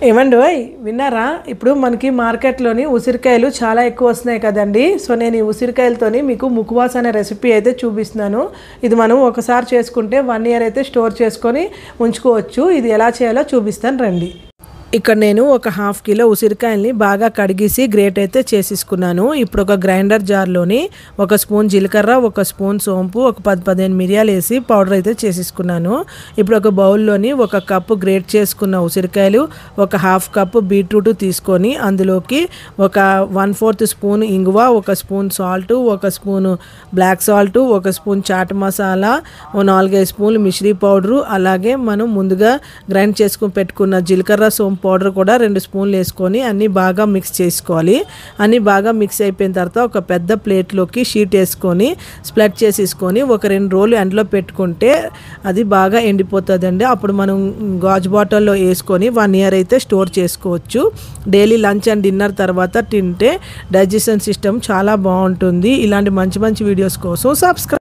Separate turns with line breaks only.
ఏమండోయ్ విన్నారా? ఇప్పుడు మనకి మార్కెట్లోని ఉసిరికాయలు చాలా ఎక్కువ వస్తున్నాయి కదండి. సో నేను ఈ ఉసిరికాయలతోని మీకు ముకువాస్ అనే రెసిపీ అయితే చూపిస్తున్నాను. ఇది మనం ఒకసారి చేసుకుంటే 1 ఇయర్ అయితే స్టోర్ చేసుకొని ఉంచుకోవచ్చు. ఇది ఎలా చేయాలో చూపిస్తాను రండి. ఇక్కడ నేను ఒక 1/2 కిలో ఉసిరికాయల్ని బాగా కడిగేసి గ్రేట్ అయితే చేసేసుకున్నాను. ఇప్పుడు ఒక గ్రైండర్ జార్లోని 1 స్పూన్ జీలకర్ర, 1 స్పూన్ సోంపు, ఒక 10-15 మిరియాలు వేసి పౌడర్ అయితే చేసేసుకున్నాను. ఇప్పుడు ఒక బౌల్లోని 1 కప్పు గ్రేట్ చేసుకున్న ఉసిరికాయలు, ఒక 1/2 కప్పు బీట్రూట్ తీసుకొని అందులోకి ఒక 1/4 స్పూన్ ఇంగువ, 1 spoon salt, 1 spoon black salt, 1 spoon chaat masala, 4-5 స్పూన్లు మిశ్రీ పౌడరు, అలాగే మనం ముందుగా గ్రైండ్ చేసుకుని పెట్టుకున్న జీలకర్ర సోంపు పౌడర్ కూడా 2 స్పూన్లు వేసుకొని అన్నీ బాగా మిక్స్ చేసుకోవాలి. అన్నీ బాగా మిక్స్ అయిపోయిన తర్వాత ఒక పెద్ద ప్లేట్లోకి షీట్ వేసుకొని స్ప్రెడ్ చేసేసుకొని ఒక 2 రోజులు ఎండలో పెట్టుకుంటే అది బాగా ఎండిపోతుందండి. అప్పుడు మనం గాజు బాటిల్లో వేసుకొని 1 ఇయర్ అయితే స్టోర్ చేసుకోవచ్చు. డైలీ లంచ్ అండ్ డిన్నర్ తర్వాత తింటే డైజెషన్ సిస్టమ్ చాలా బాగుంటుంది. ఇలాంటి మంచి మంచి వీడియోస్ కోసం సబ్స్క్రైబ్